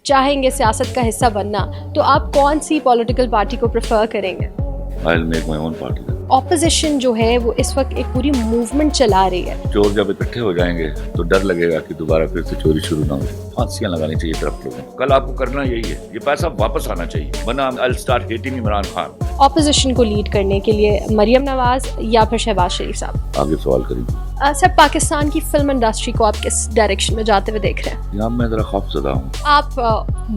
چاہیں گے سیاست کا حصہ بننا تو آپ کون سی پولیٹیکل پارٹی کو پریفر کریں گے؟ I'll make my own party. Opposition جو ہے وہ اس وقت ایک پوری موومنٹ چلا رہی ہے. چور جب اکٹھے ہو جائیں گے تو ڈر لگے گا کہ دوبارہ پھر سے چوری شروع نہ ہو. پھانسیاں لگانی چاہیے طرف لوگوں کو. کل آپ کو کرنا یہی ہے, یہ پیسہ واپس آنا چاہیے, ورنہ I'll start hating Imran Khan. Opposition کو لیڈ کرنے کے لیے مریم نواز یا پھر شہباز شریف صاحب؟ آگے سوال کریں گے. سر, پاکستان کی فلم انڈسٹری کو آپ کس ڈائریکشن میں جاتے ہوئے دیکھ رہے ہیں؟ یہاں میں ذرا خوف زدہ ہوں. آپ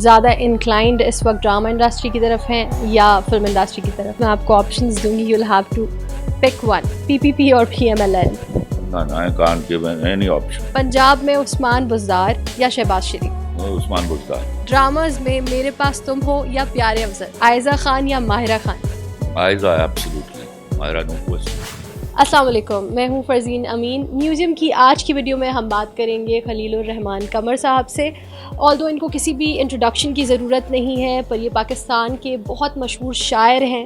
زیادہ انکلائنڈ اس وقت ڈرامہ انڈسٹری کی طرف ہیں یا فلم انڈسٹری کی طرف؟ میں آپ کو آپشنز دوں گی, you will have to pick one, P P P اور P M L N. I can't give any option. Punjab میں عثمان بزدار یا شہباز شریف؟ عثمان بزدار. ڈراماز میں میرے پاس تم ہو یا پیارے افضل؟ عائزہ خان یا ماہرہ خان؟ عائزہ ایبسلیوٹلی, ماہرہ نو کوسچن. السلام علیکم, میں ہوں فرزین امین. میوزیم کی آج کی ویڈیو میں ہم بات کریں گے خلیل الرحمان قمر صاحب سے. آلدو ان کو کسی بھی انٹروڈکشن کی ضرورت نہیں ہے, پر یہ پاکستان کے بہت مشہور شاعر ہیں,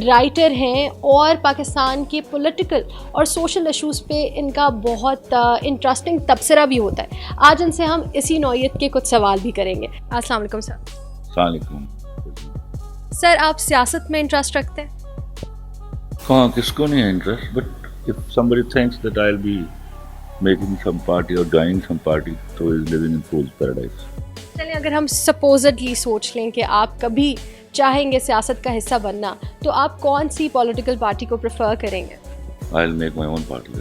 رائٹر ہیں, اور پاکستان کے پولیٹیکل اور سوشل ایشوز پہ ان کا بہت انٹرسٹنگ تبصرہ بھی ہوتا ہے. آج ان سے ہم اسی نوعیت کے کچھ سوال بھی کریں گے. السلام علیکم سر. السلام علیکم. سر, آپ سیاست میں انٹرسٹ رکھتے ہیں؟ کہاں, کس کو نہیں ہے interest, but if somebody thinks that I'll be making some party or joining some party, so is living in fool's paradise. چلیں, اگر ہم سپوزڈلی سوچ لیں کہ آپ کبھی چاہیں گے سیاست کا حصہ بننا تو آپ کون سی پولیٹیکل پارٹی کو پریفر کریں گے؟ I'll make my own party.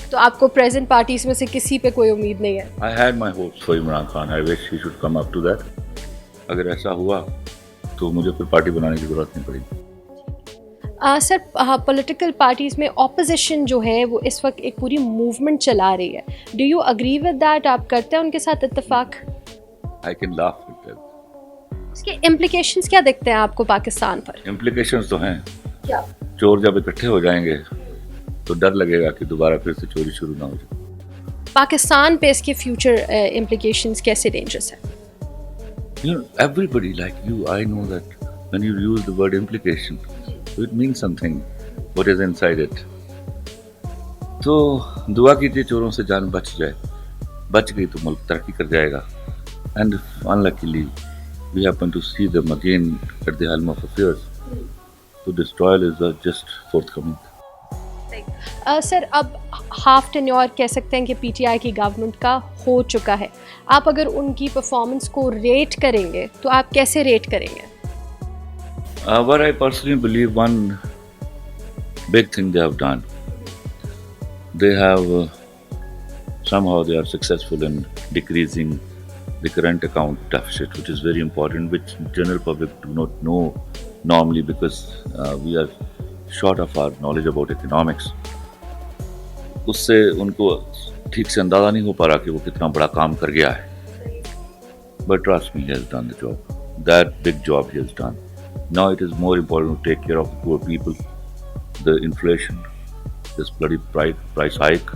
تو آپ کو پریزنٹ پارٹیز میں سے کسی پہ کوئی امید نہیں ہے؟ I had my hopes for Imran Khan. I wish he should come up to that. اگر ایسا ہوا تو مجھے پھر پارٹی بنانے کی ضرورت نہیں پڑے گی. سر, پولیٹیکل پارٹیز میں اپوزیشن جو ہے وہ اس وقت ایک پوری موومنٹ چلا رہی ہے. Do you agree with that? آپ کرتے ہیں ان کے ساتھ اتفاق؟ I can laugh at that. اس کے امپلیکیشنز کیا دکھتے ہیں آپ کو پاکستان پر؟ Implications تو ہیں. کیا؟ چور جب اکٹھے ہو جائیں گے تو ڈر لگے گا کہ دوبارہ پھر سے چوری شروع نہ ہو جائے. پاکستان پہ اس کے فیوچر امپلیکیشنز کیسے ڈینجرس ہیں؟ You know, everybody like you, I know that when you use the word implication, it means something, what is inside it. تو دعا کیجیے چوروں سے جان بچ جائے. بچ گئی تو ملک ترقی کر جائے گا. And unluckily, we happen to see them again at the helm of affairs. So destroyal is just forthcoming. سر, اب ہاف ٹینیور کہہ سکتے ہیں کہ پی ٹی آئی کی گورنمنٹ کا ہو چکا ہے. آپ اگر ان کی پرفارمنس کو ریٹ کریں گے تو آپ کیسے ریٹ کریں گے؟ What I personally believe, one big thing they have done, they have somehow they are successful in decreasing the current account deficit, which is very important, which general public do not know normally because we are short of our knowledge about economics. اس سے ان کو ٹھیک سے اندازہ نہیں ہو پا رہا کہ وہ کتنا بڑا کام کر گیا ہے. But trust me, he has done the job. That big job he has done. Now it is more important to take care of the poor people. The inflation, this bloody price hike,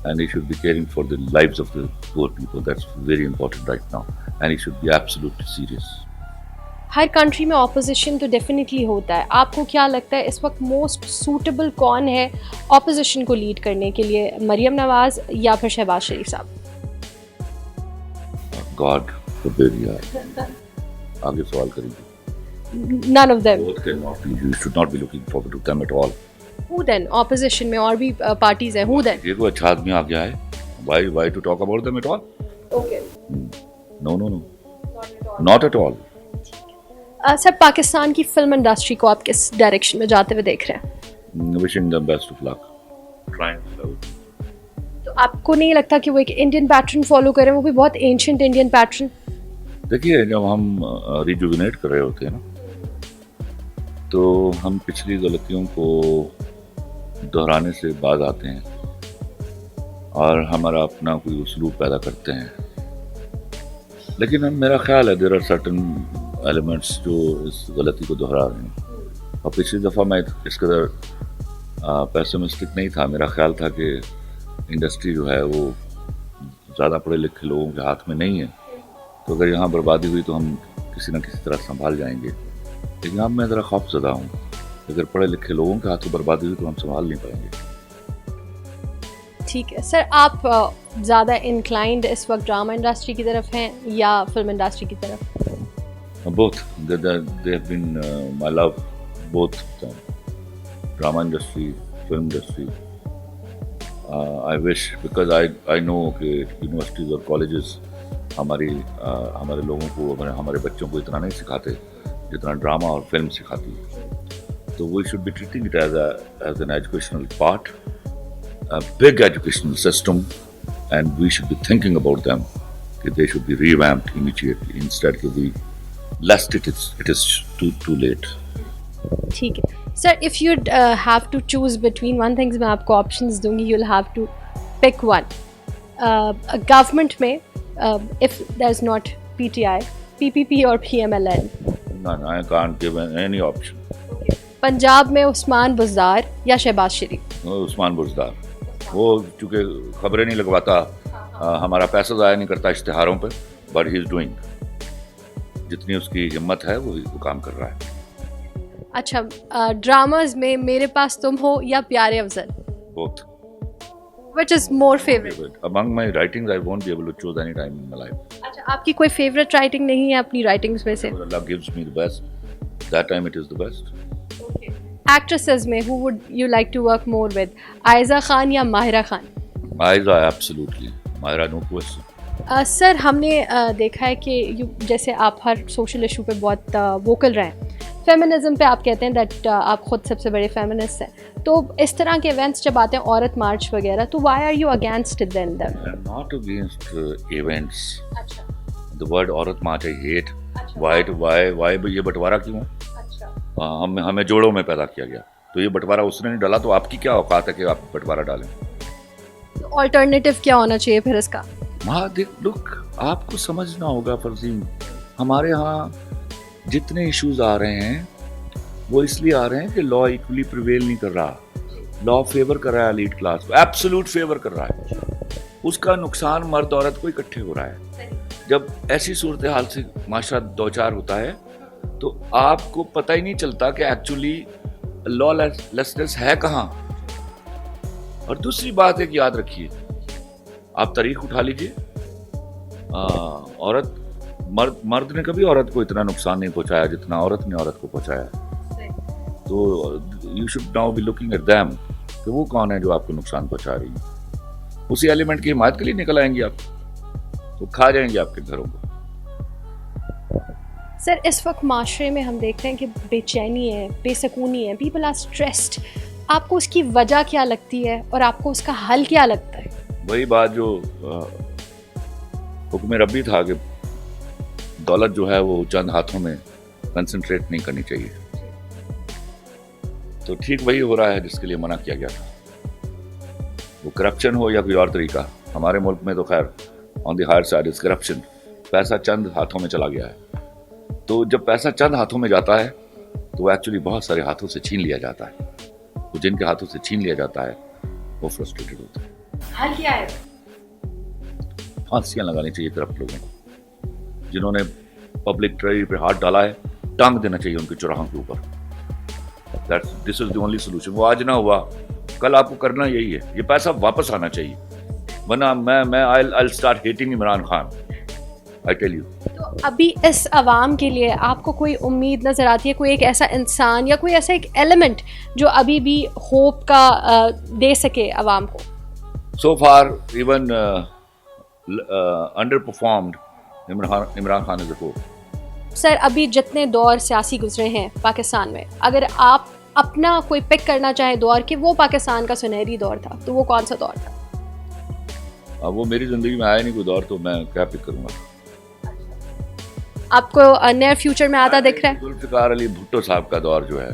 and he should be caring for the lives of the poor people. That's very important right now. And he should be absolutely serious. Hare country میں opposition تو definitely ہوتا ہے. آپ کو کیا لگتا ہے اس وقت موسٹ سوٹیبل کون ہے اپوزیشن کو لیڈ کرنے کے لیے, مریم نواز یا پھر شہباز شریف صاحب؟ God forbid, yaar. آگے سوال کریں گے. None of them. Both cannot be. You should not be looking forward to them at all. Who then? Opposition میں اور بھی پارٹیز ہیں. Who then? یہ کوئی اچھا آدمی آ گیا ہے. Why to talk about them at all? Okay. No. Not at all. سر, پاکستان کی فلم انڈسٹری کو آپ کس ڈائریکشن میں جاتے ہوئے دیکھ رہے ہیں؟ Wishing them best of luck. Trying to love. تو آپ کو نہیں لگتا کہ وہ ایک انڈین پیٹرن فالو کریں, وہ بھی بہت اینشنٹ انڈین پیٹرن؟ دیکھیے, جب ہم ریجوینیٹ کر رہے ہوتے ہیں نا تو ہم پچھلی غلطیوں کو دہرانے سے باز آتے ہیں اور ہمارا اپنا کوئی اسلوب پیدا کرتے ہیں. لیکن میرا خیال ہے دیر آر سرٹن ایلیمنٹس جو اس غلطی کو دہرا رہے ہیں. اور پچھلی دفعہ میں اس قدر پیسمسٹک نہیں تھا. میرا خیال تھا کہ انڈسٹری جو ہے وہ زیادہ پڑھے لکھے لوگوں کے ہاتھ میں نہیں ہے, تو اگر یہاں بربادی ہوئی تو ہم کسی نہ کسی طرح سنبھال جائیں گے. لیکن اب میں ذرا خوف زدہ ہوں, اگر پڑھے لکھے لوگوں کے ہاتھوں بربادی ہوئی تو ہم سنبھال نہیں پائیں گے. ٹھیک ہے سر. آپ زیادہ انکلائنڈ اس وقت ڈرامہ انڈسٹری کی طرف ہیں یا فلم انڈسٹری کی طرف؟ Both. They have been my love, both drama industry, film industry. I wish, because I know کہ universities اور colleges ہمارے لوگوں کو, ہمارے بچوں کو اتنا نہیں سکھاتے جتنا ڈرامہ اور فلم سکھاتی ہے. تو we should be treating it as an educational part, a big educational system, and we should be thinking about them that they should be revamped immediately instead کہ we lest it is too late. ٹھیک ہے sir. If you have to choose between one things, میں آپ کو options دوں گی, you will have to pick one. Government میں if there is not P T I, P P P اور P M L N. No, I can't give any option. Punjab میں عثمان بزدار یا شہباز شریف؟ عثمان بزدار. وہ چونکہ خبریں نہیں لگواتا, ہمارا پیسہ ضائع نہیں کرتا اشتہاروں پہ, بٹ ہی از ڈوئنگ, جتنی اس کی ہمت ہے وہ کام کر رہا ہے. اچھا, ڈراماز میں میرے پاس تم ہو یا پیارے افضل؟ Both. Which is more favorite? Among my writings, I won't be able to choose any time in my life. اچھا, آپ کی کوئی فیوریٹ رائٹنگ نہیں ہے اپنی رائٹنگز میں سے؟ Allah gives me the best. That time it is the best. Actresses میں who would you like to work more with? Ayeza Khan یا Mahira Khan? Aiza, absolutely. Mahira, no question. سر ہم نے دیکھا ہے کہ جیسے آپ ہر سوشل ایشو پہ بہت ووکل رہے ہیں, فیمنزم پہ آپ کہتے ہیں دیٹ آپ خود سب سے بڑے فیمنسٹ ہیں, تو اس طرح کے ایونٹس جب آتے ہیں, عورت مارچ وغیرہ, تو why are you against then them? I'm not against events. The word عورت مارچ I hate. Why یہ بٹوارا کیوں ہے؟ ہمیں جوڑوں میں پیدا کیا گیا, تو یہ بٹوارا اس نے نہیں ڈالا, تو آپ کی کیا اوقات ہے کہ آپ بٹوارا ڈالیں؟ آلٹرنیٹیو کیا ہونا چاہیے پھر اس کا؟ لک, آپ کو سمجھنا ہوگا فرزین, ہمارے ہاں جتنے ایشوز آ رہے ہیں وہ اس لیے آ رہے ہیں کہ لا ایکولی پریویل نہیں کر رہا. لا فیور کر رہا ہے ایلیٹ کلاس کو, ایبسولوٹ فیور کر رہا ہے. اس کا نقصان مرد عورت کو اکٹھے ہو رہا ہے. جب ایسی صورتحال سے معاشرہ دو چار ہوتا ہے تو آپ کو پتہ ہی نہیں چلتا کہ ایکچولی لا لیسنس ہے کہاں. اور دوسری بات ایک یاد رکھیے, آپ تاریخ اٹھا لیجیے, مرد نے کبھی عورت کو اتنا نقصان نہیں پہنچایا جتنا عورت نے عورت کو پہنچایا. تو you should now be looking at them کہ وہ کون ہے جو آپ کو نقصان پہنچا رہی ہے. اسی ایلیمنٹ کی حمایت کے لیے نکل آئیں گے آپ, تو کھا جائیں گے آپ کے گھروں کو. سر اس وقت معاشرے میں ہم دیکھتے ہیں کہ بے چینی ہے, بے سکونی ہے, پیپل آر اسٹریسڈ. آپ کو اس کی وجہ کیا لگتی ہے اور آپ کو اس کا حل کیا لگتا ہے؟ وہی بات جو حکم ربی تھا کہ دولت جو ہے وہ چند ہاتھوں میں کنسنٹریٹ نہیں کرنی چاہیے. تو ٹھیک وہی ہو رہا ہے جس کے لیے منع کیا گیا تھا. وہ کرپشن ہو یا کوئی اور طریقہ, ہمارے ملک میں تو خیر on the higher side is corruption. پیسہ چند ہاتھوں میں چلا گیا ہے, تو جب پیسہ چند ہاتھوں میں جاتا ہے تو وہ ایکچولی بہت سارے ہاتھوں سے چھین لیا جاتا ہے. تو جن کے ہاتھوں سے چھین لیا جاتا ہے وہ فرسٹریٹڈ ہوتے ہیں. حل کیا ہے؟ پھانسیاں لگانی چاہیے کرپٹ لوگوں کو. جنہوں نے پبلک ٹریجری پہ ہاتھ ڈالا ہے, ٹانگ دینا چاہیے ان کے چوراہوں کے اوپر. دس از دی اونلی سولوشن. وہ آج نہ ہوا کل آپ کو کرنا یہی ہے. یہ پیسہ واپس آنا چاہیے, ورنہ میں I'll start hating Imran Khan. I tell you. تو ابھی اس عوام کے لیے آپ کو کوئی امید نظر آتی ہے, کوئی ایک ایسا انسان یا کوئی ایسا ایک ایلیمنٹ جو ابھی بھی ہوپ کا دے سکے عوام کو؟ So far even underperformed Imran Khan is a hope. سر ابھی جتنے دور سیاسی گزرے ہیں پاکستان میں, اگر آپ اپنا کوئی پک کرنا چاہیں دور کہ وہ پاکستان کا سنہری دور تھا, تو وہ کون سا دور تھا؟ اب وہ میری زندگی میں آیا نہیں کوئی دور, تو میں کیا پک کروں گا. آپ کو نیئر فیوچر میں آتا دکھ رہا ہے؟ ذوالفقار علی بھٹو صاحب کا دور جو ہے,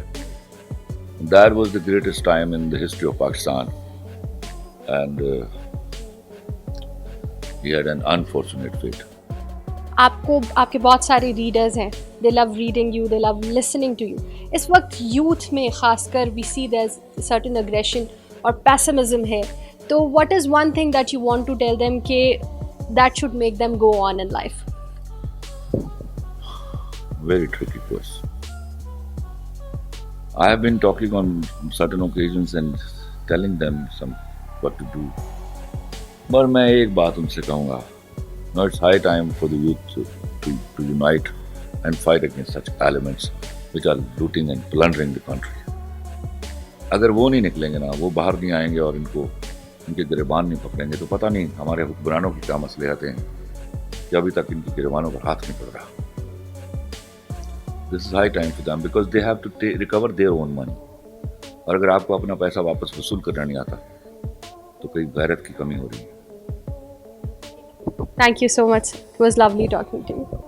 that was the greatest time in the history of Pakistan, and he had an unfortunate fate. آپ کے بہت سارے ریڈرز ہیں, they love reading you, they love listening to you. اس وقت یوتھ میں خاص کر we see there's certain aggression اور pessimism ہے, تو what is one thing that you want to tell them کہ that should make them go on in life? Very tricky question. I have been talking on certain occasions and telling them what to do. پر میں ایک بات ان سے کہوں گا, no, it's high time for the youth to unite and fight against such elements which are looting and plundering the country. اگر وہ نہیں نکلیں گے نا, وہ باہر نہیں آئیں گے اور ان کے گریبان نہیں پکڑیں گے, تو پتہ نہیں ہمارے حکمرانوں کی کیا مسئلے آتے ہیں کہ ابھی تک ان کے گریبانوں پر ہاتھ نہیں پڑ رہا. This is high time for them because they have to recover their own money. اور اگر آپ کو اپنا پیسہ واپس وصول کرنا نہیں آتا تو کئی غیرت کی کمی ہو رہی ہے. Thank you so much. It was lovely talking to you.